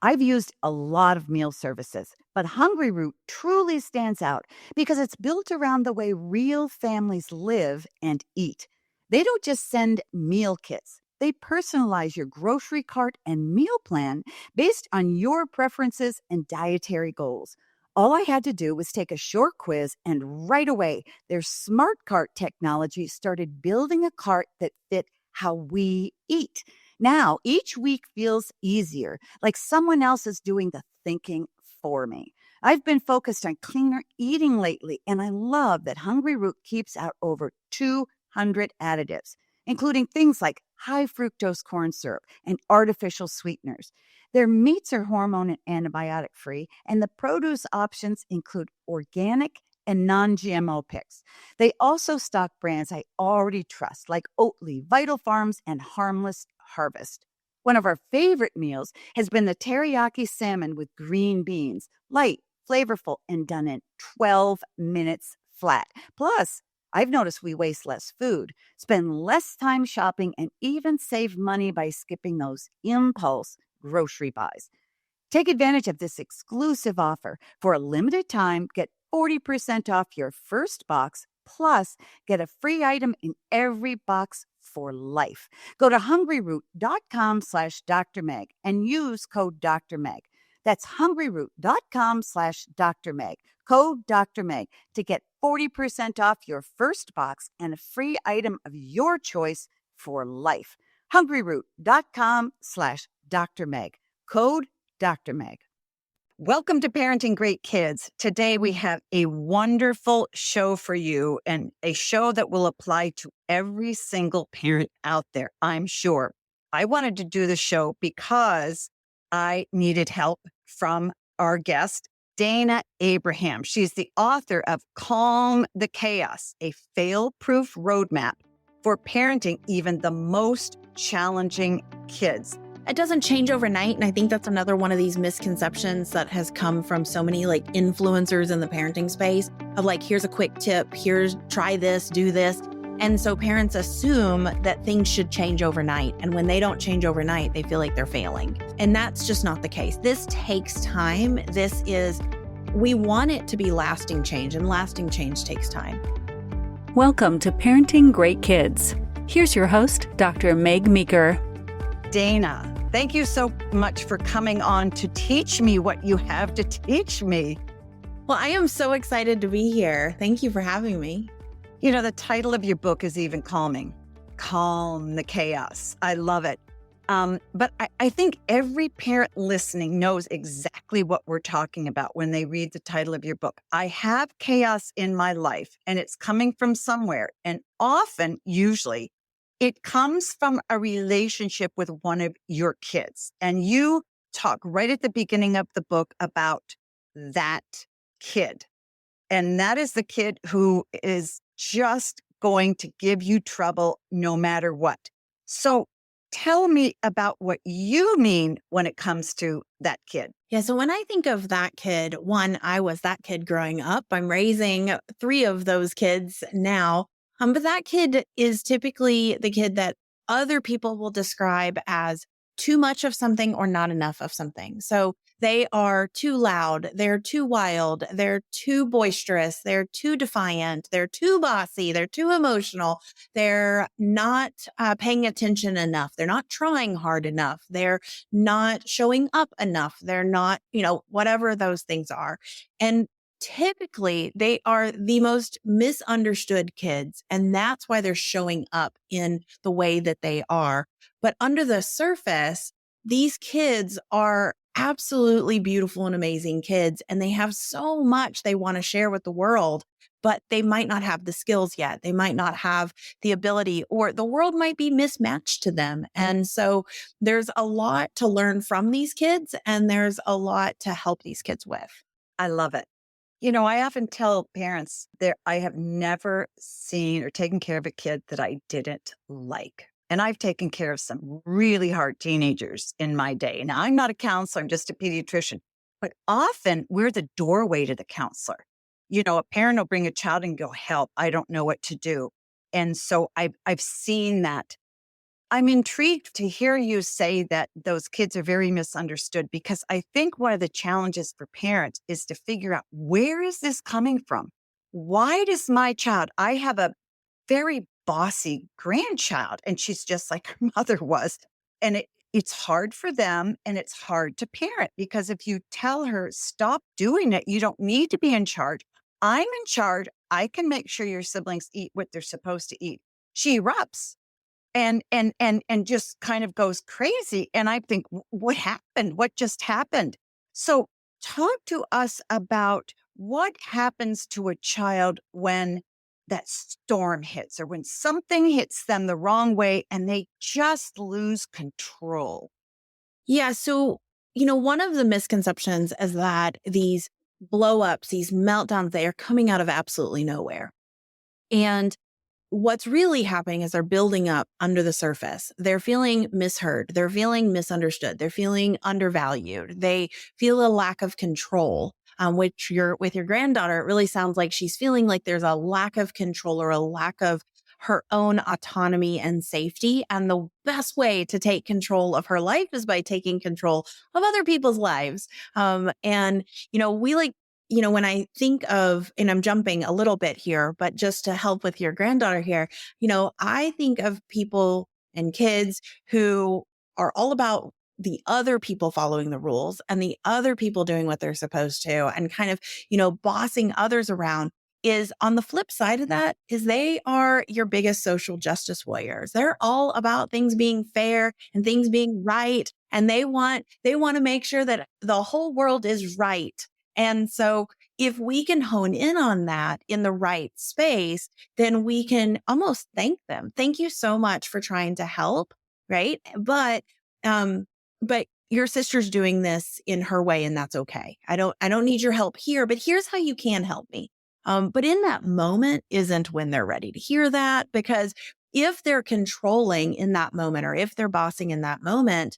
I've used a lot of meal services, but Hungry Root truly stands out because it's built around the way real families live and eat. They don't just send meal kits. They personalize your grocery cart and meal plan based on your preferences and dietary goals. All I had to do was take a short quiz, and right away, their smart cart technology started building a cart that fit how we eat. Now, each week feels easier, like someone else is doing the thinking for me. I've been focused on cleaner eating lately, and I love that Hungry Root keeps out over 200 additives, including things like high fructose corn syrup and artificial sweeteners. Their meats are hormone and antibiotic free, and the produce options include organic and non GMO picks. They also stock brands I already trust, like Oatly, Vital Farms, and Harmless Harvest. One of our favorite meals has been the teriyaki salmon with green beans, light, flavorful, and done in 12 minutes flat. Plus, I've noticed we waste less food, spend less time shopping, and even save money by skipping those impulse grocery buys. Take advantage of this exclusive offer. For a limited time, get 40% off your first box, plus get a free item in every box for life. Go to hungryroot.com/Dr. Meg and use code Dr. Meg. That's hungryroot.com/Dr. Meg. Code Dr. Meg to get 40% off your first box and a free item of your choice for life. hungryroot.com/Dr. Meg. Code Dr. Meg. Welcome to Parenting Great Kids. Today we have a wonderful show for you, and a show that will apply to every single parent out there, I'm sure. I wanted to do the show because I needed help from our guest, Dayna Abraham. She's the author of Calm the Chaos, a fail-proof roadmap for parenting even the most challenging kids. It doesn't change overnight. And I think that's another one of these misconceptions that has come from so many like influencers in the parenting space of like, here's a quick tip, try this, do this. And so parents assume that things should change overnight. And when they don't change overnight, they feel like they're failing. And that's just not the case. This takes time. We want it to be lasting change, and lasting change takes time. Welcome to Parenting Great Kids. Here's your host, Dr. Meg Meeker. Dayna, thank you so much for coming on to teach me what you have to teach me. Well, I am so excited to be here. Thank you for having me. You know, the title of your book is even calming. Calm the Chaos. I love it. But I think every parent listening knows exactly what we're talking about when they read the title of your book. I have chaos in my life, and it's coming from somewhere. And often, usually, it comes from a relationship with one of your kids. And you talk right at the beginning of the book about that kid. And that is the kid who is just going to give you trouble no matter what. So tell me about what you mean when it comes to that kid. Yeah. So when I think of that kid, one, I was that kid growing up. I'm raising 3 of those kids now. But that kid is typically the kid that other people will describe as too much of something or not enough of something. So they are too loud, they're too wild, they're too boisterous, they're too defiant, they're too bossy, they're too emotional, they're not paying attention enough, they're not trying hard enough, they're not showing up enough, they're not, whatever those things are. And typically, they are the most misunderstood kids, and that's why they're showing up in the way that they are. But under the surface, these kids are absolutely beautiful and amazing kids, and they have so much they want to share with the world, but they might not have the skills yet. They might not have the ability, or the world might be mismatched to them. And so there's a lot to learn from these kids, and there's a lot to help these kids with. I love it. I often tell parents that I have never seen or taken care of a kid that I didn't like. And I've taken care of some really hard teenagers in my day. Now, I'm not a counselor, I'm just a pediatrician. But often we're the doorway to the counselor. A parent will bring a child and go, help, I don't know what to do. And so I've seen that. I'm intrigued to hear you say that those kids are very misunderstood, because I think one of the challenges for parents is to figure out, where is this coming from? Why does my child, I have a very bossy grandchild, and she's just like her mother was. And it's hard for them, and it's hard to parent, because if you tell her, stop doing it, you don't need to be in charge. I'm in charge. I can make sure your siblings eat what they're supposed to eat. She erupts and just kind of goes crazy. And I think, what happened? What just happened? So talk to us about what happens to a child when that storm hits, or when something hits them the wrong way and they just lose control. Yeah. So, one of the misconceptions is that these blow ups, these meltdowns, they are coming out of absolutely nowhere. And what's really happening is they're building up under the surface. They're feeling misheard. They're feeling misunderstood. They're feeling undervalued. They feel a lack of control, which with your granddaughter, it really sounds like she's feeling like there's a lack of control or a lack of her own autonomy and safety. And the best way to take control of her life is by taking control of other people's lives. We like, when I think of, and I'm jumping a little bit here, but just to help with your granddaughter here, I think of people and kids who are all about the other people following the rules and the other people doing what they're supposed to, and kind of, bossing others around. Is on the flip side of that is they are your biggest social justice warriors. They're all about things being fair and things being right. And they want to make sure that the whole world is right. And so if we can hone in on that in the right space, then we can almost thank them. Thank you so much for trying to help. Right. But your sister's doing this in her way, and that's okay. I don't need your help here, but here's how you can help me. But in that moment isn't when they're ready to hear that, because if they're controlling in that moment, or if they're bossing in that moment,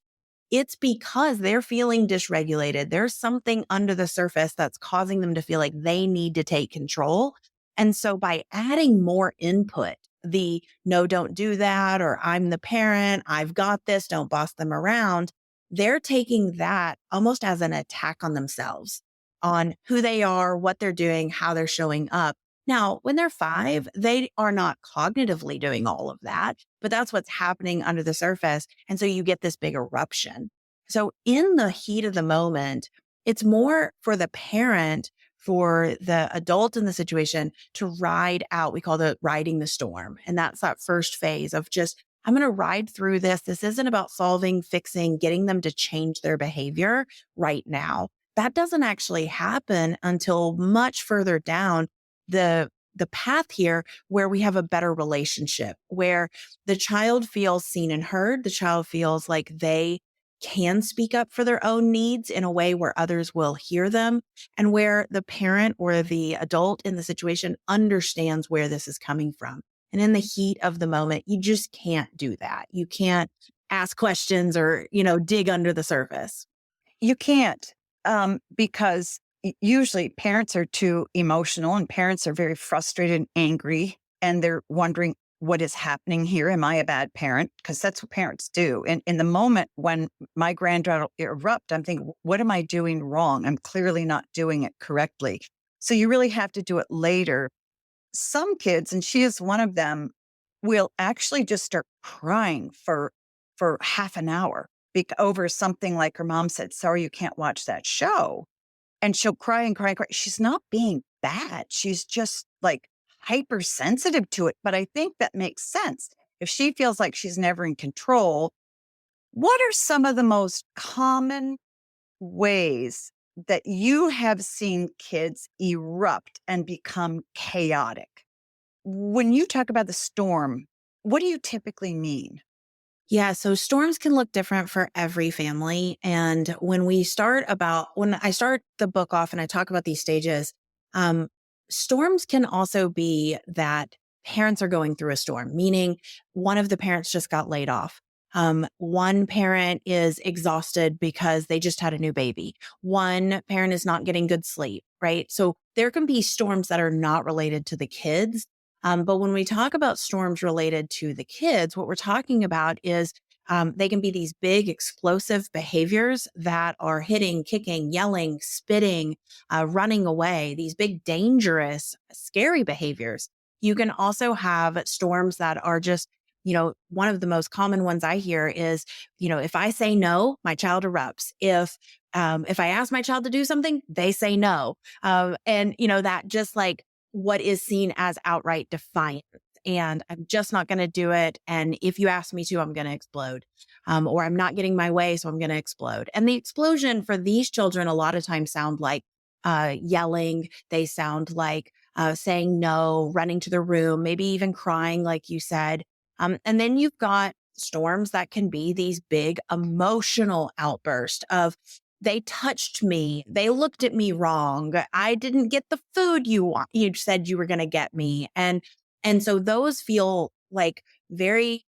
it's because they're feeling dysregulated. There's something under the surface that's causing them to feel like they need to take control. And so by adding more input, the no, don't do that, or I'm the parent, I've got this, don't boss them around, they're taking that almost as an attack on themselves, on who they are, what they're doing, how they're showing up. Now, when they're 5, they are not cognitively doing all of that, but that's what's happening under the surface. And so you get this big eruption. So in the heat of the moment, it's more for the parent, for the adult in the situation, to ride out. We call it riding the storm. And that's that first phase of just, I'm going to ride through this. This isn't about solving, fixing, getting them to change their behavior right now. That doesn't actually happen until much further down the path here, where we have a better relationship, where the child feels seen and heard. The child feels like they can speak up for their own needs in a way where others will hear them, and where the parent or the adult in the situation understands where this is coming from. And in the heat of the moment, you just can't do that. You can't ask questions or, dig under the surface. You can't, because usually parents are too emotional, and parents are very frustrated and angry, and they're wondering, what is happening here? Am I a bad parent? Because that's what parents do. And in the moment when my granddaughter erupt, I'm thinking, what am I doing wrong? I'm clearly not doing it correctly. So you really have to do it later. Some kids, and she is one of them, will actually just start crying for half an hour over something like her mom said, sorry, you can't watch that show. And she'll cry and cry and cry. She's not being bad. She's just like hypersensitive to it. But I think that makes sense. If she feels like she's never in control, what are some of the most common ways that you have seen kids erupt and become chaotic? When you talk about the storm, what do you typically mean? Yeah, so storms can look different for every family. And when I start the book off and I talk about these stages, storms can also be that parents are going through a storm, meaning one of the parents just got laid off. One parent is exhausted because they just had a new baby. One parent is not getting good sleep, right? So there can be storms that are not related to the kids. But when we talk about storms related to the kids, what we're talking about is they can be these big explosive behaviors that are hitting, kicking, yelling, spitting, running away, these big, dangerous, scary behaviors. You can also have storms that are just, one of the most common ones I hear is, if I say no, my child erupts. If I ask my child to do something, they say no. That just like what is seen as outright defiance. And I'm just not going to do it. And if you ask me to, I'm going to explode. Or I'm not getting my way, so I'm going to explode. And the explosion for these children a lot of times sound like yelling. They sound like saying no, running to the room, maybe even crying, like you said. And then you've got storms that can be these big emotional outbursts of, they touched me. They looked at me wrong. I didn't get the food you said you were going to get me. And so those feel like very,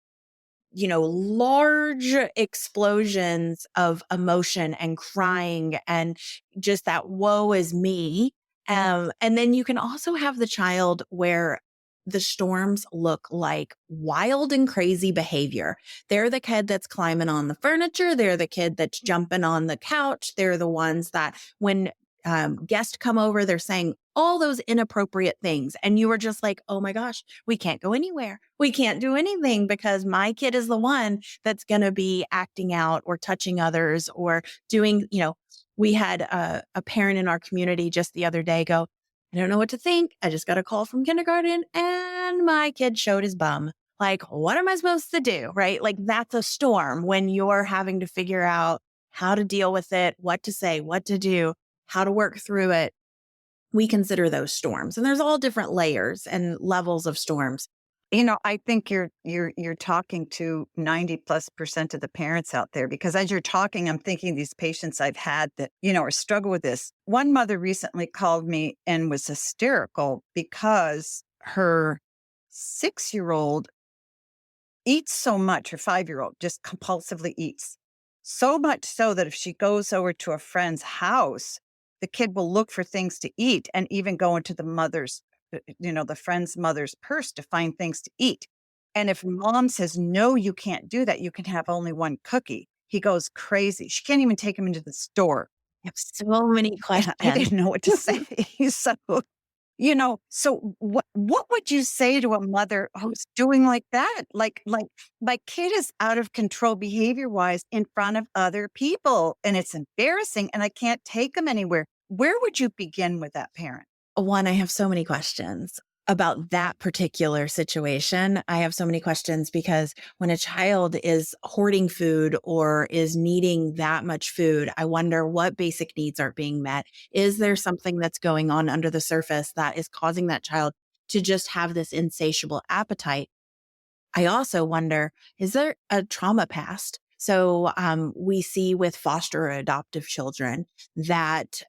large explosions of emotion and crying and just that woe is me. And then you can also have the child where the storms look like wild and crazy behavior. They're the kid that's climbing on the furniture. They're the kid that's jumping on the couch. They're the ones that when guests come over, they're saying all those inappropriate things. And you were just like, oh my gosh, we can't go anywhere. We can't do anything because my kid is the one that's going to be acting out or touching others or doing, we had a parent in our community just the other day go, I don't know what to think. I just got a call from kindergarten and my kid showed his bum. Like, what am I supposed to do? Right? Like that's a storm when you're having to figure out how to deal with it, what to say, what to do, how to work through it. We consider those storms. And there's all different layers and levels of storms. I think you're talking to 90+% of the parents out there, because as you're talking, I'm thinking these patients I've had that, are struggle with this. One mother recently called me and was hysterical because her 6-year-old eats so much, her 5-year-old just compulsively eats. So much so that if she goes over to a friend's house, the kid will look for things to eat and even go into the friend's mother's purse to find things to eat. And if mom says, no, you can't do that, you can have only one cookie, he goes crazy. She can't even take him into the store. I have so many questions. I didn't know what to say. So what would you say to a mother who's doing like that? Like my kid is out of control behavior wise in front of other people and it's embarrassing and I can't take them anywhere. Where would you begin with that parent? One, I have so many questions about that particular situation. I have so many questions because when a child is hoarding food or is needing that much food, I wonder what basic needs aren't being met. Is there something that's going on under the surface that is causing that child to just have this insatiable appetite? I also wonder, is there a trauma past? So we see with foster or adoptive children that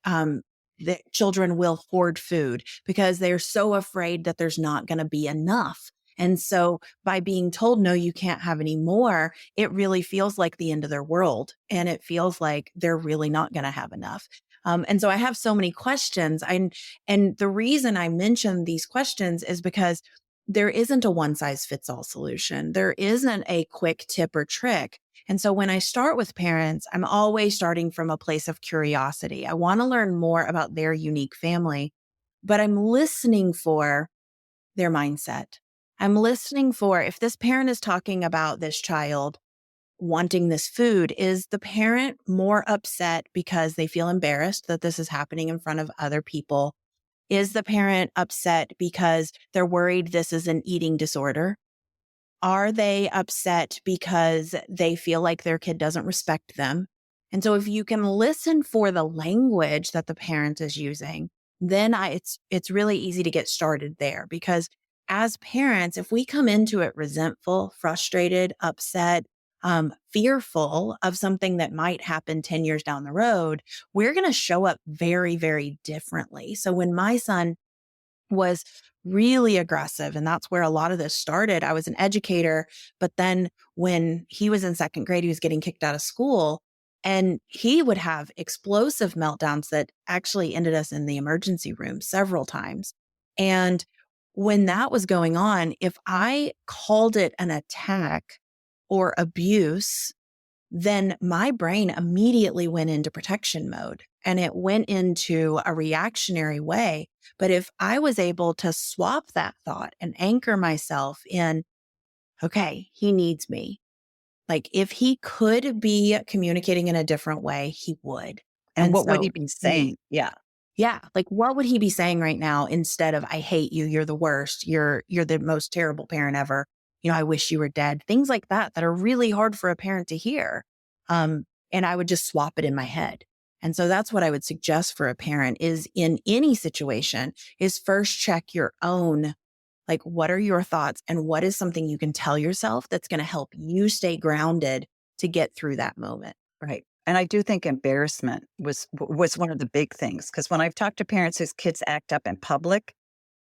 the children will hoard food because they're so afraid that there's not going to be enough. And so by being told, no, you can't have any more, it really feels like the end of their world. And it feels like they're really not going to have enough. And so I have so many questions. And the reason I mention these questions is because there isn't a one size fits all solution. There isn't a quick tip or trick. And so when I start with parents, I'm always starting from a place of curiosity. I want to learn more about their unique family, but I'm listening for their mindset. I'm listening for if this parent is talking about this child wanting this food, is the parent more upset because they feel embarrassed that this is happening in front of other people? Is the parent upset because they're worried this is an eating disorder? Are they upset because they feel like their kid doesn't respect them? And so if you can listen for the language that the parent is using, then it's really easy to get started there. Because as parents, if we come into it resentful, frustrated, upset, fearful of something that might happen 10 years down the road, we're going to show up very, very differently. So when my son was really aggressive, and that's where a lot of this started. I was an educator, but then when he was in second grade, he was getting kicked out of school and he would have explosive meltdowns that actually ended us in the emergency room several times. And when that was going on, if I called it an attack or abuse, then my brain immediately went into protection mode and it went into a reactionary way. But if I was able to swap that thought and anchor myself in, okay, he needs me. Like if he could be communicating in a different way, he would. And what would he So be saying? Yeah. yeah, like what would he be saying right now instead of I hate you, you're the worst, you're the most terrible parent ever. I wish you were dead. Things like that are really hard for a parent to hear. And I would just swap it in my head. And so that's what I would suggest for a parent is in any situation is first check your own, like what are your thoughts and what is something you can tell yourself that's going to help you stay grounded to get through that moment. Right. And I do think embarrassment was one of the big things, because when I've talked to parents whose kids act up in public,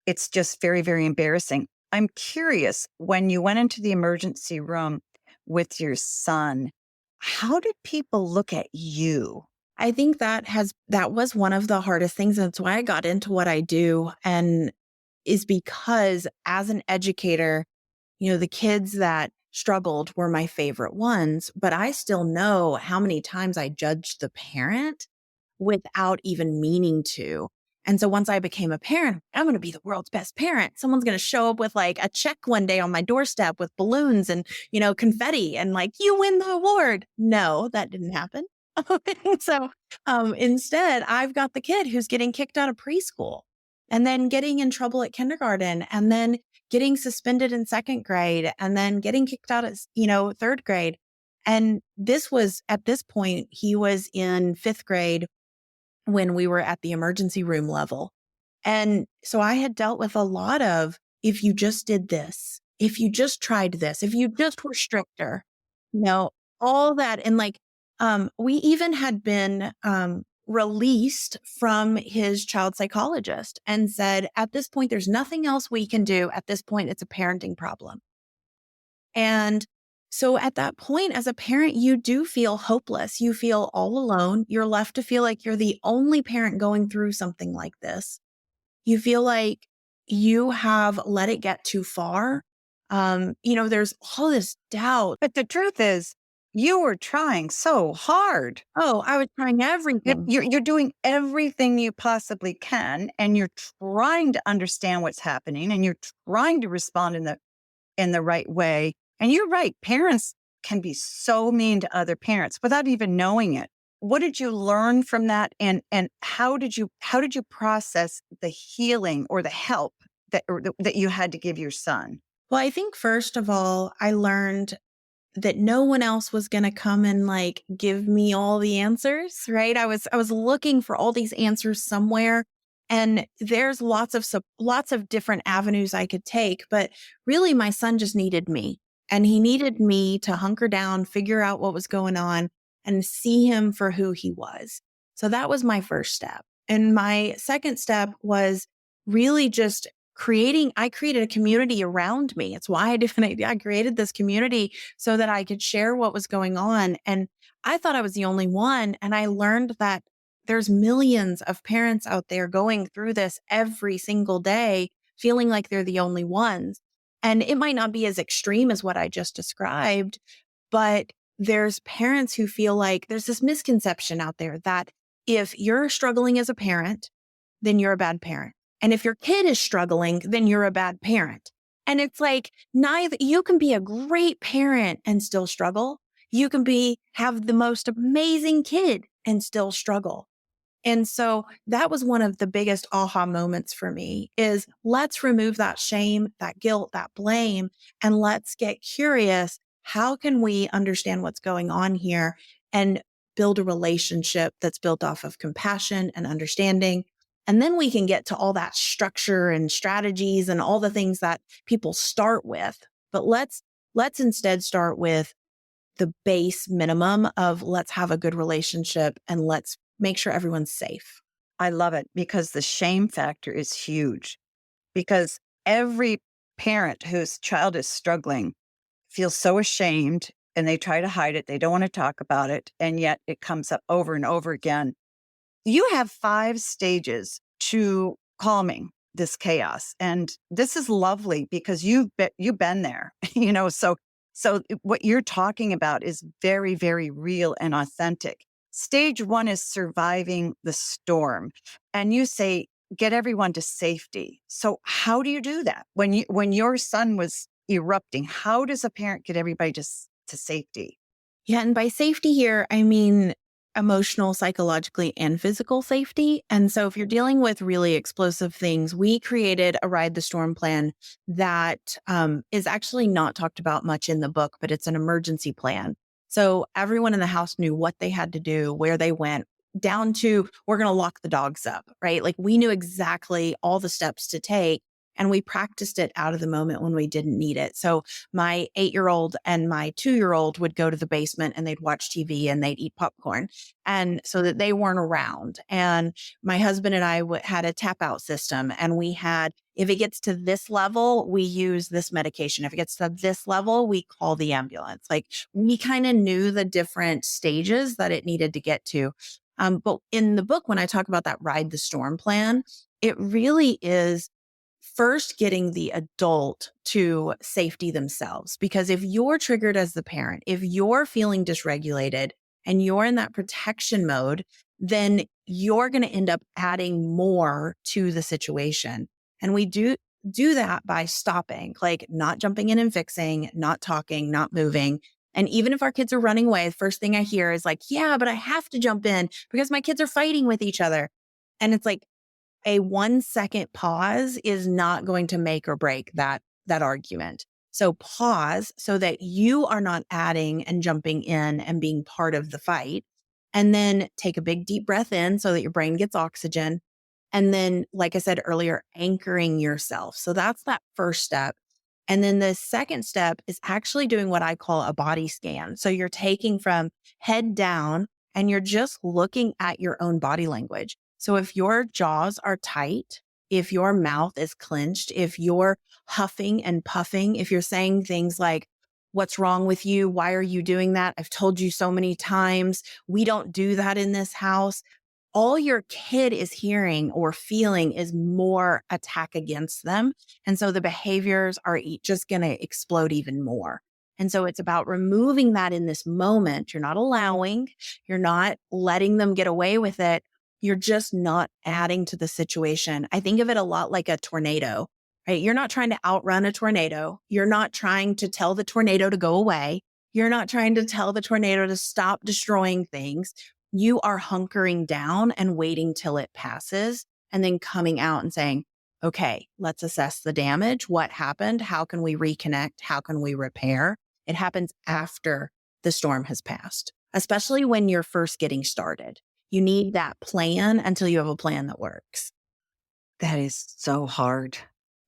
it's just very, very embarrassing. I'm curious, when you went into the emergency room with your son, how did people look at you? I think that was one of the hardest things. And it's why I got into what I do. And is because as an educator, the kids that struggled were my favorite ones, but I still know how many times I judged the parent without even meaning to. And so once I became a parent, I'm going to be the world's best parent. Someone's going to show up with like a check one day on my doorstep with balloons and, confetti and like, you win the award. No, that didn't happen. So instead, I've got the kid who's getting kicked out of preschool and then getting in trouble at kindergarten and then getting suspended in second grade and then getting kicked out at, third grade. And this was at this point, he was in fifth grade when we were at the emergency room level. And so I had dealt with a lot of, if you just did this, if you just tried this, if you just were stricter, all that. And like, we even had been, released from his child psychologist and said, at this point, there's nothing else we can do. At this point, it's a parenting problem. And so at that point, as a parent, you do feel hopeless. You feel all alone. You're left to feel like you're the only parent going through something like this. You feel like you have let it get too far. There's all this doubt. But the truth is, you were trying so hard. Oh, I was trying everything. You're doing everything you possibly can, and you're trying to understand what's happening, and you're trying to respond in the right way. And you're right, parents can be so mean to other parents without even knowing it. What did you learn from that, and how did you process the healing or the help that you had to give your son? Well, I think first of all, I learned that no one else was going to come and like give me all the answers, right? I was looking for all these answers somewhere, and there's lots of different avenues I could take, but really my son just needed me, and he needed me to hunker down, figure out what was going on and see him for who he was. So that was my first step. And my second step was really just I created a community around me. It's why I created this community so that I could share what was going on. And I thought I was the only one. And I learned that there's millions of parents out there going through this every single day, feeling like they're the only ones. And it might not be as extreme as what I just described, but there's parents who feel like there's this misconception out there that if you're struggling as a parent, then you're a bad parent. And if your kid is struggling, then you're a bad parent. And it's like you can be a great parent and still struggle. You can have the most amazing kid and still struggle. And so that was one of the biggest aha moments for me is let's remove that shame, that guilt, that blame, and let's get curious. How can we understand what's going on here and build a relationship that's built off of compassion and understanding? And then we can get to all that structure and strategies and all the things that people start with. But let's instead start with the base minimum of let's have a good relationship and let's make sure everyone's safe. I love it, because the shame factor is huge, because every parent whose child is struggling feels so ashamed and they try to hide it. They don't want to talk about it. And yet it comes up over and over again. You have 5 stages to calming. this chaos. And this is lovely because you've been there, so what you're talking about is very, very real and authentic. Stage one is surviving the storm. And you say, get everyone to safety. So how do you do that? When your son was erupting, how does a parent get everybody to safety? Yeah. And by safety here, I mean emotional, psychologically, and physical safety. And so if you're dealing with really explosive things, we created a ride the storm plan that is actually not talked about much in the book, but it's an emergency plan. So everyone in the house knew what they had to do, where they went, down to we're going to lock the dogs up, right? Like we knew exactly all the steps to take. And we practiced it out of the moment when we didn't need it. So my 8-year-old and my 2-year-old would go to the basement and they'd watch TV and they'd eat popcorn. And so that they weren't around. And my husband and I had a tap out system, and we had, if it gets to this level, we use this medication. If it gets to this level, we call the ambulance. Like we kind of knew the different stages that it needed to get to. But in the book, when I talk about that ride the storm plan, it really is first getting the adult to safety themselves. Because if you're triggered as the parent, if you're feeling dysregulated and you're in that protection mode, then you're going to end up adding more to the situation. And we do that by stopping, like not jumping in and fixing, not talking, not moving. And even if our kids are running away, the first thing I hear is like, yeah, but I have to jump in because my kids are fighting with each other. And it's like, a 1-second pause is not going to make or break that argument. So pause so that you are not adding and jumping in and being part of the fight. And then take a big deep breath in so that your brain gets oxygen. And then, like I said earlier, anchoring yourself. So that's that first step. And then the second step is actually doing what I call a body scan. So you're taking from head down and you're just looking at your own body language. So if your jaws are tight, if your mouth is clenched, if you're huffing and puffing, if you're saying things like, what's wrong with you? Why are you doing that? I've told you so many times. We don't do that in this house. All your kid is hearing or feeling is more attack against them. And so the behaviors are just going to explode even more. And so it's about removing that in this moment. You're not allowing, you're not letting them get away with it. You're just not adding to the situation. I think of it a lot like a tornado, right? You're not trying to outrun a tornado. You're not trying to tell the tornado to go away. You're not trying to tell the tornado to stop destroying things. You are hunkering down and waiting till it passes and then coming out and saying, okay, let's assess the damage. What happened? How can we reconnect? How can we repair? It happens after the storm has passed, especially when you're first getting started. You need that plan until you have a plan that works. That is so hard.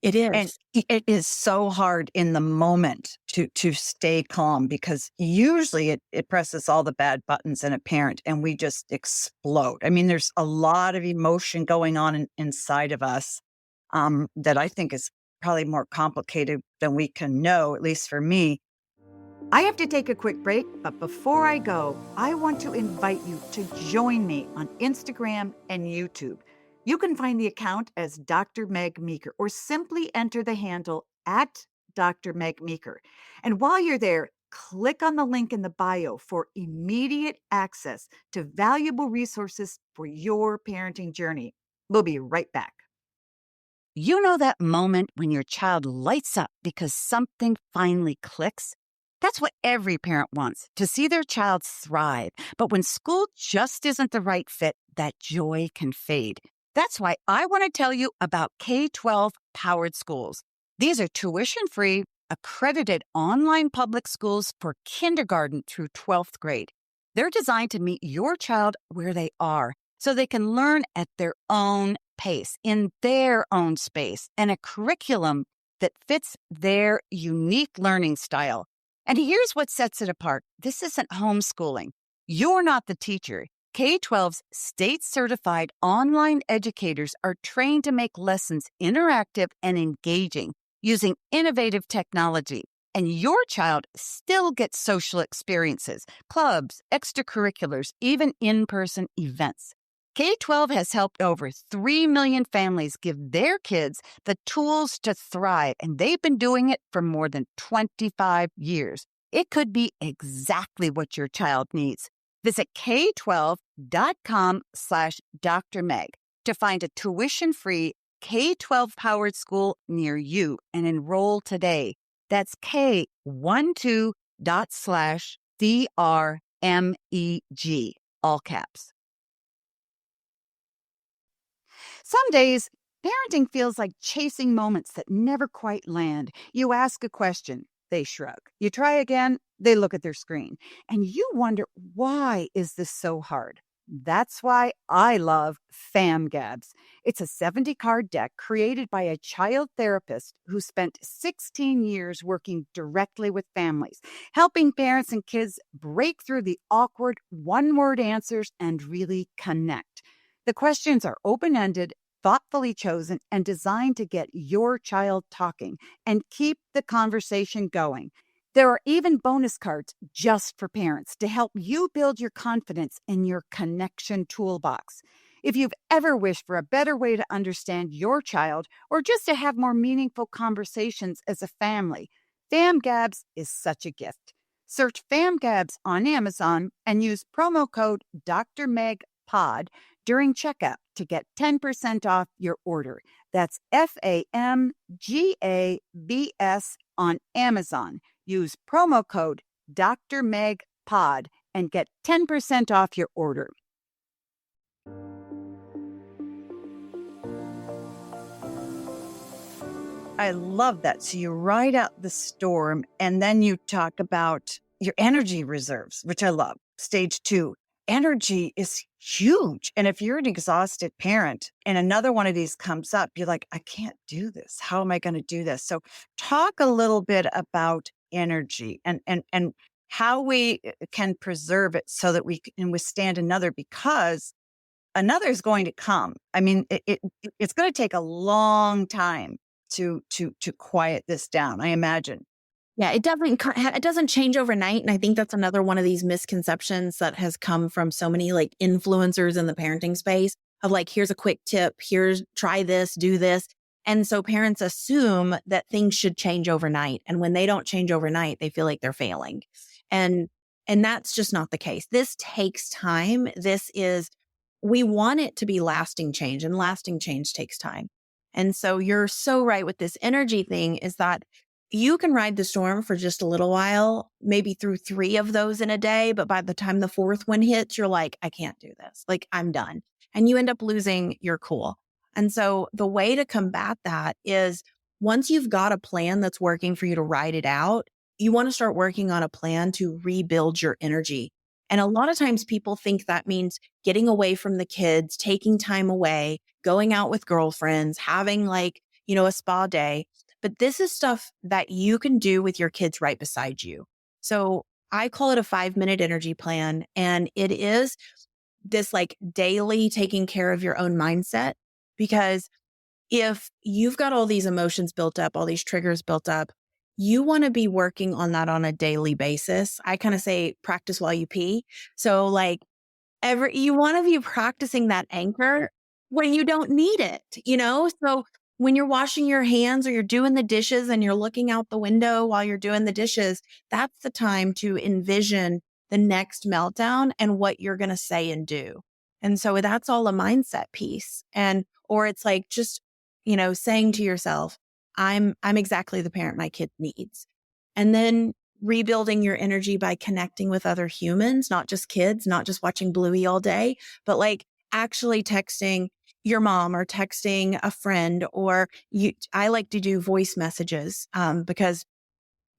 It is. And it is so hard in the moment to stay calm, because usually it presses all the bad buttons in a parent and we just explode. I mean, there's a lot of emotion going on inside of us that I think is probably more complicated than we can know, at least for me. I have to take a quick break, but before I go, I want to invite you to join me on Instagram and YouTube. You can find the account as Dr. Meg Meeker, or simply enter the handle at Dr. Meg Meeker. And while you're there, click on the link in the bio for immediate access to valuable resources for your parenting journey. We'll be right back. You know that moment when your child lights up because something finally clicks? That's what every parent wants, to see their child thrive. But when school just isn't the right fit, that joy can fade. That's why I want to tell you about K-12 powered schools. These are tuition-free, accredited online public schools for kindergarten through 12th grade. They're designed to meet your child where they are, so they can learn at their own pace, in their own space, and a curriculum that fits their unique learning style. And here's what sets it apart. This isn't homeschooling. You're not the teacher. K-12's state-certified online educators are trained to make lessons interactive and engaging using innovative technology. And your child still gets social experiences, clubs, extracurriculars, even in-person events. K-12 has helped over 3 million families give their kids the tools to thrive, and they've been doing it for more than 25 years. It could be exactly what your child needs. Visit k12.com/Dr. Meg to find a tuition-free K-12 powered school near you and enroll today. That's k12./DRMEG, all caps. Some days, parenting feels like chasing moments that never quite land. You ask a question, they shrug. You try again, they look at their screen. And you wonder, why is this so hard? That's why I love FamGabs. It's a 70-card deck created by a child therapist who spent 16 years working directly with families, helping parents and kids break through the awkward one-word answers and really connect. The questions are open-ended, thoughtfully chosen, and designed to get your child talking and keep the conversation going. There are even bonus cards just for parents to help you build your confidence in your connection toolbox. If you've ever wished for a better way to understand your child or just to have more meaningful conversations as a family, FamGabs is such a gift. Search FamGabs on Amazon and use promo code Dr. Meg Pod during checkout to get 10% off your order. That's FAMGABS on Amazon. Use promo code Dr. Meg Pod and get 10% off your order. I love that. So you ride out the storm and then you talk about your energy reserves, which I love. Stage 2. Energy is huge. And if you're an exhausted parent and another one of these comes up, you're like, I can't do this. How am I going to do this? So talk a little bit about energy and how we can preserve it so that we can withstand another, because another is going to come. I mean, it's going to take a long time to quiet this down, I imagine. Yeah, it doesn't change overnight. And I think that's another one of these misconceptions that has come from so many like influencers in the parenting space of like, here's a quick tip, try this, do this. And so parents assume that things should change overnight. And when they don't change overnight, they feel like they're failing. And that's just not the case. This takes time. We want it to be lasting change, and lasting change takes time. And so you're so right with this energy thing, is that you can ride the storm for just a little while, maybe through 3 of those in a day. But by the time the 4th one hits, you're like, I can't do this. Like, I'm done. And you end up losing your cool. And so the way to combat that is, once you've got a plan that's working for you to ride it out, you want to start working on a plan to rebuild your energy. And a lot of times people think that means getting away from the kids, taking time away, going out with girlfriends, having like, a spa day. But this is stuff that you can do with your kids right beside you. So I call it a 5-minute energy plan. And it is this like daily taking care of your own mindset. Because if you've got all these emotions built up, all these triggers built up, you want to be working on that on a daily basis. I kind of say practice while you pee. So like you want to be practicing that anchor when you don't need it, So when you're washing your hands or you're doing the dishes and you're looking out the window while you're doing the dishes, that's the time to envision the next meltdown and what you're going to say and do. And so that's all a mindset piece. Or it's like just, saying to yourself, I'm exactly the parent my kid needs. And then rebuilding your energy by connecting with other humans, not just kids, not just watching Bluey all day, but like actually texting your mom or texting a friend, or I like to do voice messages because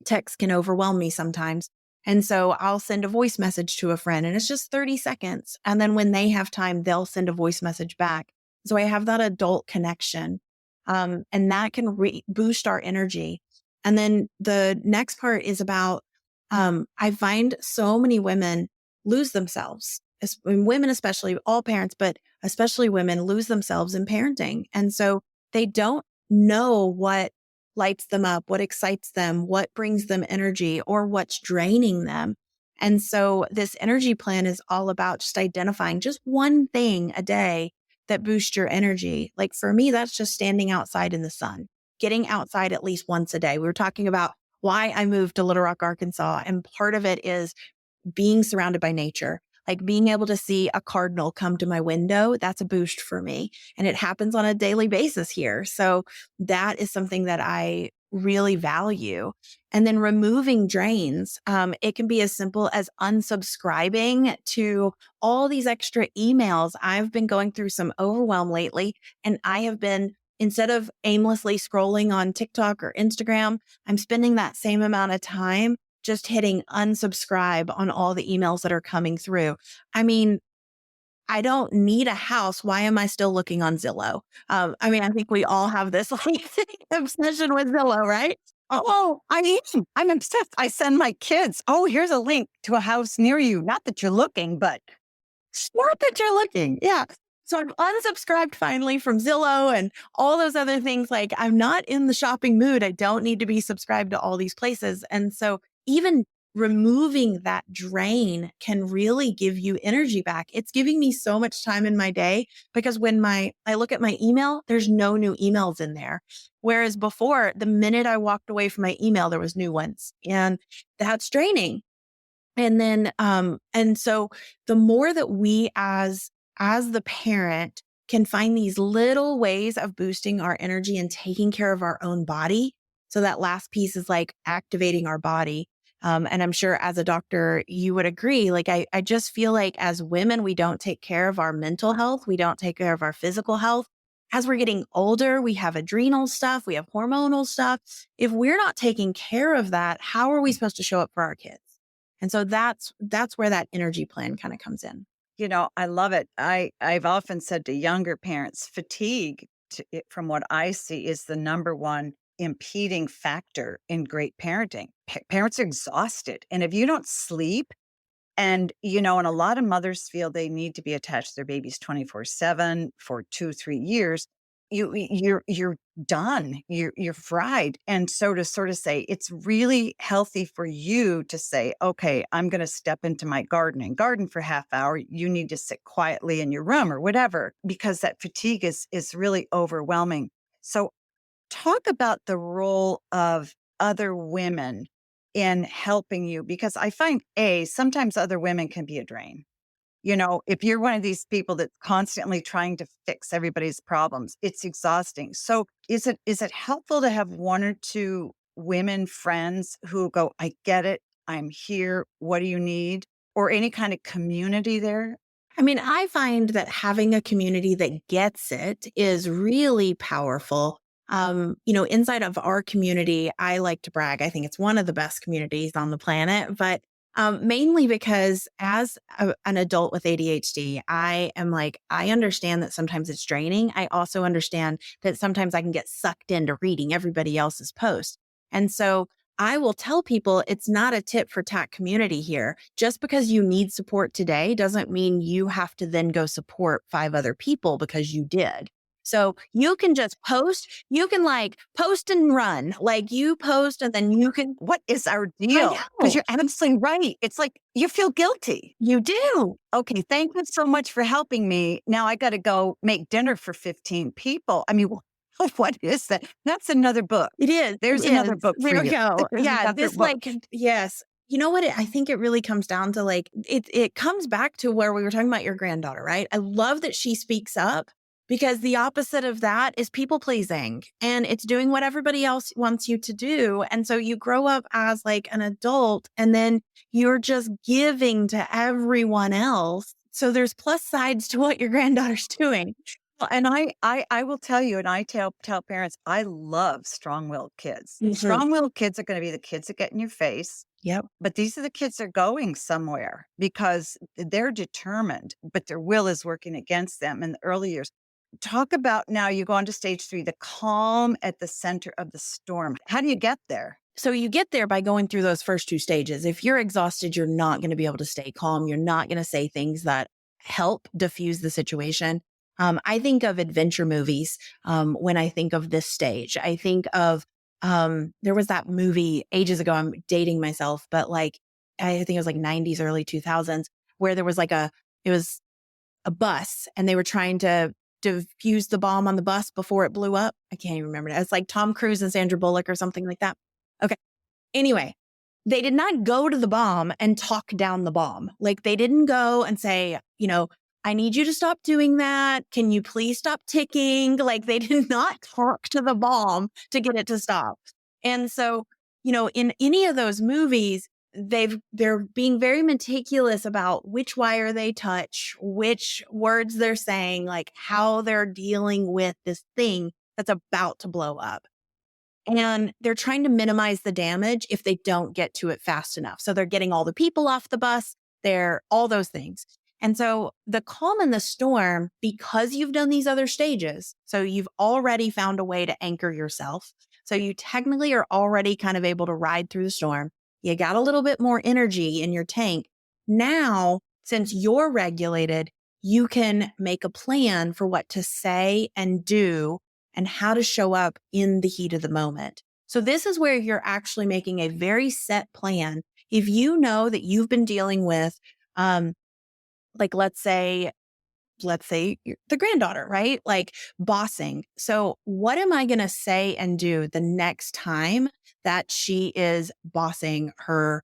text can overwhelm me sometimes. And so I'll send a voice message to a friend and it's just 30 seconds. And then when they have time, they'll send a voice message back. So I have that adult connection and that can boost our energy. And then the next part is about, I find so many women lose themselves, women, especially all parents, but especially women lose themselves in parenting. And so they don't know what lights them up, what excites them, what brings them energy, or what's draining them. And so this energy plan is all about just identifying just one thing a day that boosts your energy. Like for me, that's just standing outside in the sun, getting outside at least once a day. We were talking about why I moved to Little Rock, Arkansas. And part of it is being surrounded by nature, like being able to see a cardinal come to my window. That's a boost for me. And it happens on a daily basis here. So that is something that I really value. And then removing drains. It can be as simple as unsubscribing to all these extra emails. I've been going through some overwhelm lately, and I have been, instead of aimlessly scrolling on TikTok or Instagram, I'm spending that same amount of time just hitting unsubscribe on all the emails that are coming through. I mean, I don't need a house. Why am I still looking on Zillow? I think we all have this like obsession with Zillow, right? Oh, I'm obsessed. I send my kids, oh, here's a link to a house near you. Not that you're looking, but Not that you're looking. Yeah. So I've unsubscribed finally from Zillow and all those other things. Like I'm not in the shopping mood. I don't need to be subscribed to all these places. And so even removing that drain can really give you energy back. It's giving me so much time in my day because when I look at my email, there's no new emails in there. Whereas before, the minute I walked away from my email, there was new ones, and that's draining. And then, and so the more that we as the parent can find these little ways of boosting our energy and taking care of our own body. So that last piece is like activating our body. And I'm sure as a doctor, you would agree. Like, I just feel like as women, we don't take care of our mental health. We don't take care of our physical health. As we're getting older, we have adrenal stuff, we have hormonal stuff. If we're not taking care of that, how are we supposed to show up for our kids? And so that's where that energy plan kind of comes in. I love it. I've often said to younger parents, fatigue, from what I see, is the number one impeding factor in great parenting. Parents are exhausted. And if you don't sleep, and a lot of mothers feel they need to be attached to their babies 24/7 for 2-3 years, you're done. You're fried. And so to sort of say, it's really healthy for you to say, okay, I'm going to step into my garden and garden for half hour. You need to sit quietly in your room or whatever, because that fatigue is really overwhelming. So talk about the role of other women in helping you, because I find sometimes other women can be a drain. If you're one of these people that's constantly trying to fix everybody's problems, it's exhausting. So is it helpful to have one or two women friends who go, I get it, I'm here, what do you need? Or any kind of community there? I mean, I find that having a community that gets it is really powerful. Inside of our community, I like to brag. I think it's one of the best communities on the planet, but mainly because as an adult with ADHD, I am like, I understand that sometimes it's draining. I also understand that sometimes I can get sucked into reading everybody else's posts. And so I will tell people it's not a tit for tat community here. Just because you need support today doesn't mean you have to then go support 5 other people because you did. So you can just post, you can like post and run, like you post and then you can. What is our deal? Because you're absolutely right. It's like you feel guilty. You do. Okay, thank you so much for helping me. Now I got to go make dinner for 15 people. I mean, what is that? That's another book. It is. There's another book for there we you. go. There's Yeah. another This book. yes. You know what? I think it really comes down to like, it comes back to where we were talking about your granddaughter, right? I love that she speaks up because the opposite of that is people pleasing and it's doing what everybody else wants you to do. And so you grow up as like an adult and then you're just giving to everyone else. So there's plus sides to what your granddaughter's doing. Well, and I will tell you, and I tell parents, I love strong-willed kids. Mhm. Strong-willed kids are going to be the kids that get in your face. Yep. But these are the kids that are going somewhere because they're determined, but their will is working against them in the early years. Talk about now you go on to stage 3, the calm at the center of the storm. How do you get there? So you get there by going through those first 2 stages. If you're exhausted, you're not going to be able to stay calm. You're not going to say things that help diffuse the situation. I think of adventure movies when I think of this stage. I think of there was that movie ages ago. I'm dating myself, but like I think it was like 90s, early 2000s, where there was it was a bus and they were trying to defuse the bomb on the bus before it blew up. I can't even remember. It's like Tom Cruise and Sandra Bullock or something like that. Okay. Anyway, they did not go to the bomb and talk down the bomb. Like they didn't go and say, I need you to stop doing that. Can you please stop ticking? Like they did not talk to the bomb to get it to stop. And so, in any of those movies, they're being very meticulous about which wire they touch, which words they're saying, like how they're dealing with this thing that's about to blow up. And they're trying to minimize the damage if they don't get to it fast enough. So they're getting all the people off the bus, they're all those things. And so the calm and the storm, because you've done these other stages, so you've already found a way to anchor yourself. So you technically are already kind of able to ride through the storm. You got a little bit more energy in your tank. Now, since you're regulated, you can make a plan for what to say and do and how to show up in the heat of the moment. So this is where you're actually making a very set plan. If you know that you've been dealing with, let's say the granddaughter, right? Like bossing. So what am I going to say and do the next time that she is bossing her,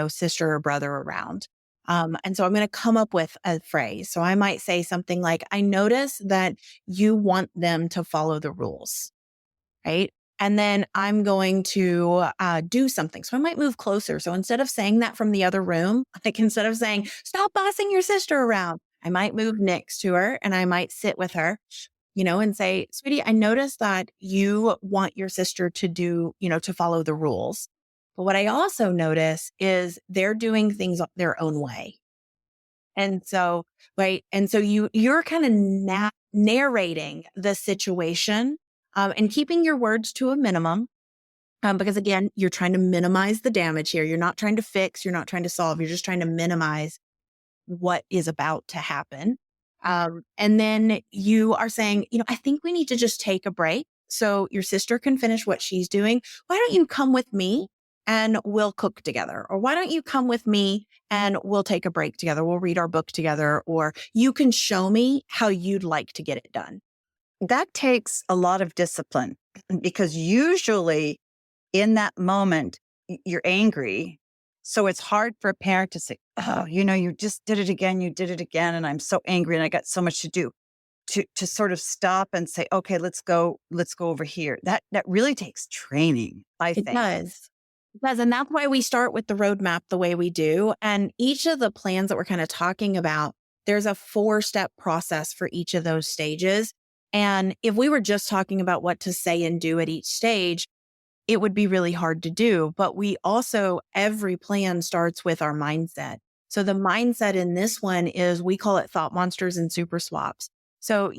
sister or brother around? And so I'm going to come up with a phrase. So I might say something like, I notice that you want them to follow the rules, right? And then I'm going to do something. So I might move closer. So instead of saying that from the other room, instead of saying, stop bossing your sister around, I might move next to her and I might sit with her, and say, sweetie, I noticed that you want your sister to do, to follow the rules. But what I also notice is they're doing things their own way. And so, right. And so you're kind of narrating the situation and keeping your words to a minimum. Because again, you're trying to minimize the damage here. You're not trying to fix, you're not trying to solve, you're just trying to minimize what is about to happen. And then you are saying, I think we need to just take a break so your sister can finish what she's doing. Why don't you come with me and we'll cook together? Or why don't you come with me and we'll take a break together? We'll read our book together, or you can show me how you'd like to get it done. That takes a lot of discipline because usually in that moment, you're angry. So it's hard for a parent to say, oh, you just did it again. You did it again. And I'm so angry and I got so much to do. To sort of stop and say, okay, let's go over here. That really takes training, I think. It does. And that's why we start with the roadmap the way we do. And each of the plans that we're kind of talking about, there's a 4-step process for each of those stages. And if we were just talking about what to say and do at each stage, it would be really hard to do. But every plan starts with our mindset. So the mindset in this one is, we call it thought monsters and super swaps. So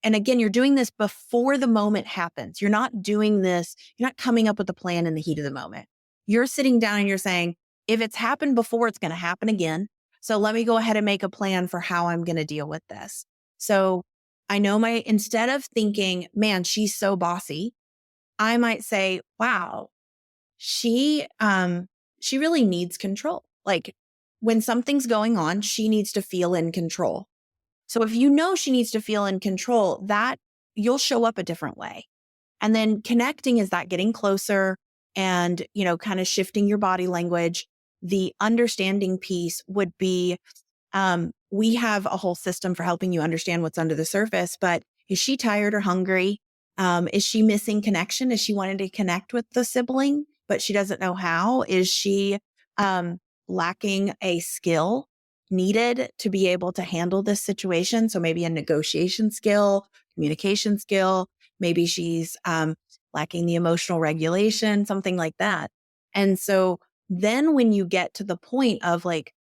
and again, you're doing this before the moment happens. You're not doing this, you're not coming up with a plan in the heat of the moment. You're sitting down and you're saying, if it's happened before, it's going to happen again. So let me go ahead and make a plan for how I'm going to deal with this. So I know instead of thinking, man, she's so bossy, I might say, wow, she really needs control. Like when something's going on, she needs to feel in control. So if you know she needs to feel in control, that you'll show up a different way. And then connecting is that getting closer and, kind of shifting your body language. The understanding piece would be, we have a whole system for helping you understand what's under the surface, but is she tired or hungry? Is she missing connection? Is she wanting to connect with the sibling, but she doesn't know how? Is she lacking a skill needed to be able to handle this situation? So maybe a negotiation skill, communication skill. Maybe she's lacking the emotional regulation, something like that. And so then when you get to the point of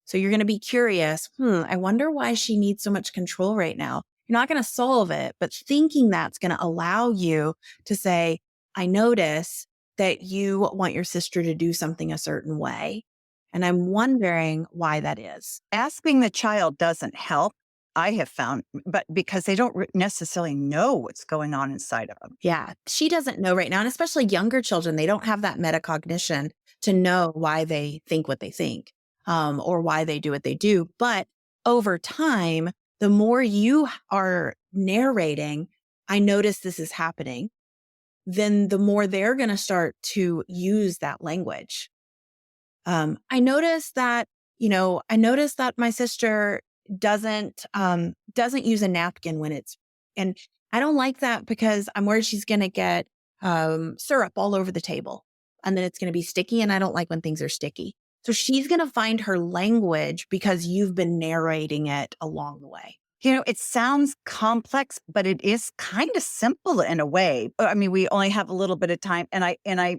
so you're going to be curious, I wonder why she needs so much control right now. You're not going to solve it, but thinking that's going to allow you to say, I notice that you want your sister to do something a certain way. And I'm wondering why that is. Asking the child doesn't help, I have found, but because they don't necessarily know what's going on inside of them. Yeah, she doesn't know right now. And especially younger children, they don't have that metacognition to know why they think what they think. or why they do what they do. But over time, the more you are narrating, I notice this is happening, then the more they're going to start to use that language. I noticed that, my sister doesn't use a napkin and I don't like that because I'm worried she's going to get syrup all over the table and then it's going to be sticky. And I don't like when things are sticky. So she's going to find her language because you've been narrating it along the way. It sounds complex, but it is kind of simple in a way. I mean, we only have a little bit of time, and I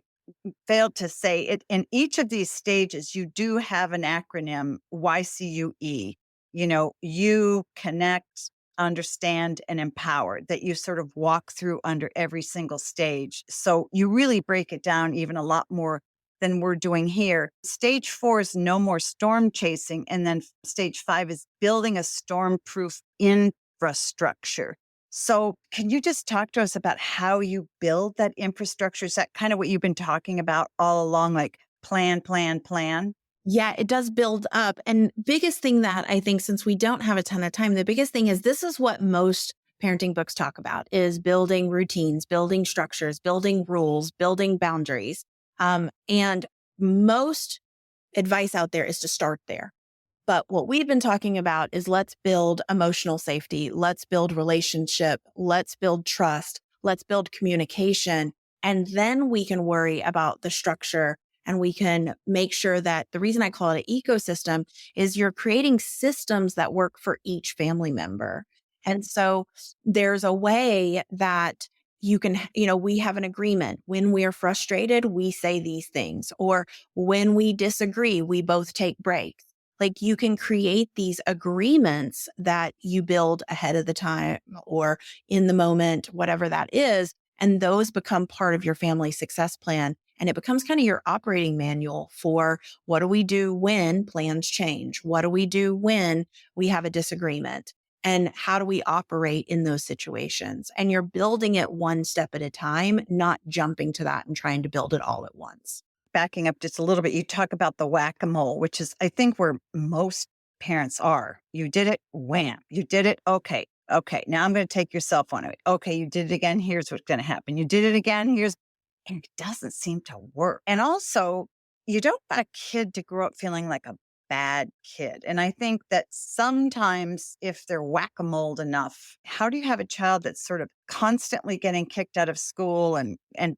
failed to say it. In each of these stages, you do have an acronym, YCUE. You connect, understand, and empower, that you sort of walk through under every single stage. So you really break it down even a lot more than we're doing here. Stage 4 is no more storm chasing. And then stage 5 is building a storm-proof infrastructure. So can you just talk to us about how you build that infrastructure? Is that kind of what you've been talking about all along, like plan, plan, plan? Yeah, it does build up. And biggest thing that I think, since we don't have a ton of time, the biggest thing is this is what most parenting books talk about, is building routines, building structures, building rules, building boundaries. And most advice out there is to start there. But what we've been talking about is let's build emotional safety. Let's build relationship. Let's build trust. Let's build communication. And then we can worry about the structure, and we can make sure that the reason I call it an ecosystem is you're creating systems that work for each family member. And so there's a way that you can, we have an agreement. When we are frustrated, we say these things, or when we disagree, we both take breaks. Like, you can create these agreements that you build ahead of the time or in the moment, whatever that is. And those become part of your family success plan. And it becomes kind of your operating manual for what do we do when plans change? What do we do when we have a disagreement? And how do we operate in those situations? And you're building it one step at a time, not jumping to that and trying to build it all at once. Backing up just a little bit, you talk about the whack-a-mole, which is, I think, where most parents are. You did it, wham. You did it, okay. Okay, now I'm going to take your cell phone away. Okay, you did it again, here's what's going to happen. You did it again, and it doesn't seem to work. And also, you don't want a kid to grow up feeling like a bad kid. And I think that sometimes if they're whack-a-mole enough, how do you have a child that's sort of constantly getting kicked out of school and and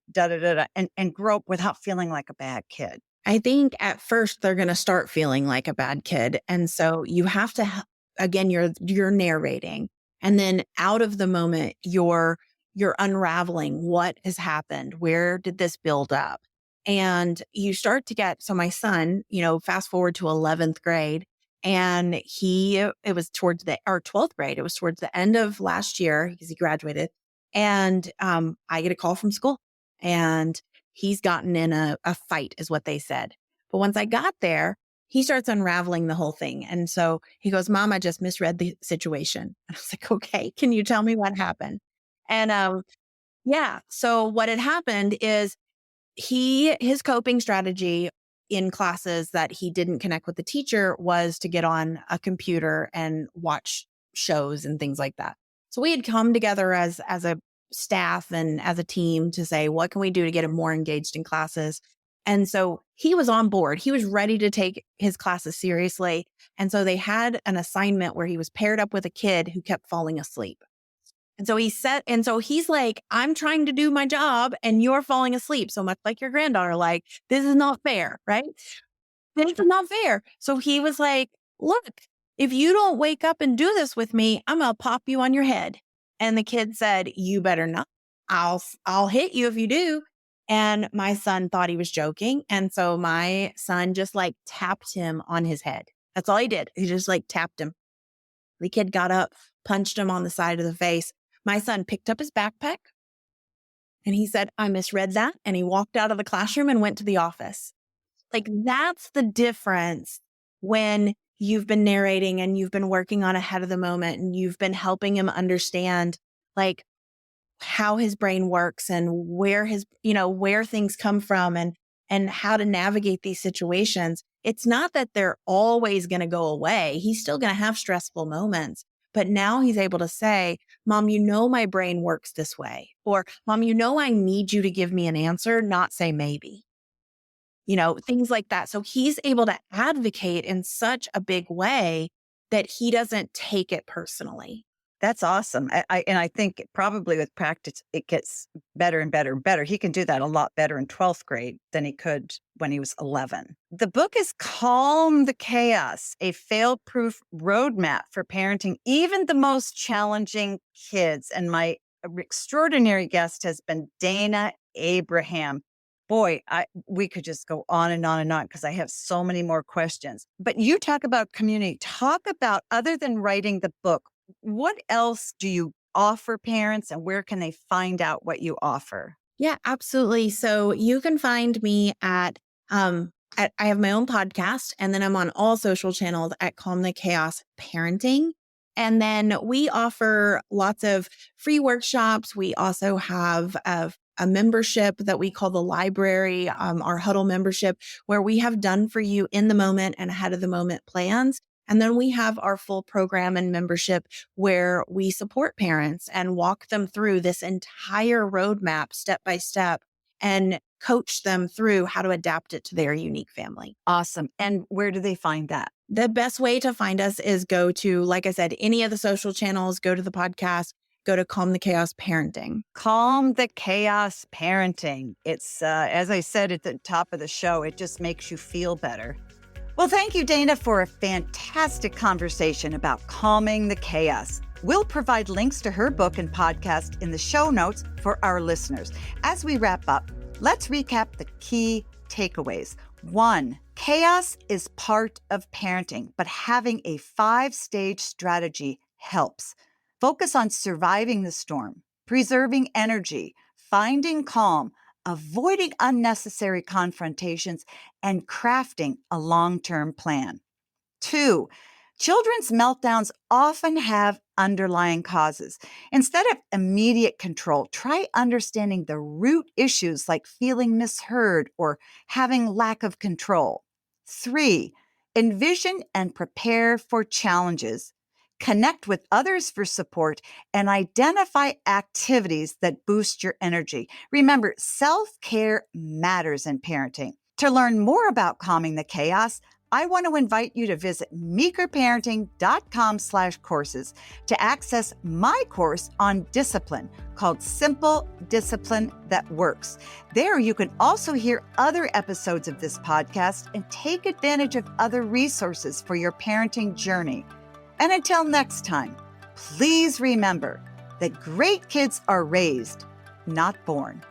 grow up without feeling like a bad kid? I think at first they're going to start feeling like a bad kid. And so you have to, again, you're narrating, and then out of the moment, you're unraveling what has happened. Where did this build up? And you start to get, so my son, fast forward to 11th grade, and it was towards or 12th grade. It was towards the end of last year because he graduated. And I get a call from school, and he's gotten in a fight, is what they said. But once I got there, he starts unraveling the whole thing. And so he goes, "Mom, I just misread the situation." And I was like, "Okay, can you tell me what happened?" And yeah, so what had happened is his coping strategy in classes that he didn't connect with the teacher was to get on a computer and watch shows and things like that. So we had come together as a staff and as a team to say, what can we do to get him more engaged in classes? And so he was on board. He was ready to take his classes seriously. And so they had an assignment where he was paired up with a kid who kept falling asleep. And so he's like, "I'm trying to do my job and you're falling asleep." So much like your granddaughter, like, this is not fair, right? This is not fair. So he was like, "Look, if you don't wake up and do this with me, I'm going to pop you on your head." And the kid said, "You better not. I'll hit you if you do." And my son thought he was joking. And so my son just like tapped him on his head. That's all he did. He just like tapped him. The kid got up, punched him on the side of the face. My son picked up his backpack and he said, "I misread that." And he walked out of the classroom and went to the office. Like, that's the difference when you've been narrating and you've been working on ahead of the moment and you've been helping him understand like how his brain works and where where things come from. And and how to navigate these situations. It's not that they're always going to go away. He's still going to have stressful moments. But now he's able to say, Mom, you know, my brain works this way. Or Mom, you know, I need you to give me an answer, not say maybe. You know, things like that. So he's able to advocate in such a big way that he doesn't take it personally. That's awesome. I think probably with practice, it gets better and better and better. He can do that a lot better in 12th grade than he could when he was 11. The book is Calm the Chaos, a fail-proof roadmap for parenting even the most challenging kids. And my extraordinary guest has been Dayna Abraham. Boy, we could just go on and on and on because I have so many more questions. But you talk about community. Talk about, other than writing the book, what else do you offer parents and where can they find out what you offer? Yeah, absolutely. So you can find me at I have my own podcast, and then I'm on all social channels at Calm the Chaos Parenting. And then we offer lots of free workshops. We also have a membership that we call the library, our huddle membership, where we have done for you in the moment and ahead of the moment plans. And then we have our full program and membership where we support parents and walk them through this entire roadmap step by step and coach them through how to adapt it to their unique family. Awesome. And where do they find that? The best way to find us is go to, like I said, any of the social channels, go to the podcast, go to Calm the Chaos Parenting. Calm the Chaos Parenting. It's, as I said at the top of the show, it just makes you feel better. Well, thank you, Dayna, for a fantastic conversation about calming the chaos. We'll provide links to her book and podcast in the show notes for our listeners. As we wrap up, let's recap the key takeaways. 1, chaos is part of parenting, but having a 5-stage strategy helps. Focus on surviving the storm, preserving energy, finding calm, avoiding unnecessary confrontations, and crafting a long-term plan. 2, children's meltdowns often have underlying causes. Instead of immediate control, try understanding the root issues like feeling misheard or having lack of control. 3, envision and prepare for challenges. Connect with others for support and identify activities that boost your energy. Remember, self-care matters in parenting. To learn more about calming the chaos, I want to invite you to visit meekerparenting.com/courses to access my course on discipline called Simple Discipline That Works. There you can also hear other episodes of this podcast and take advantage of other resources for your parenting journey. And until next time, please remember that great kids are raised, not born.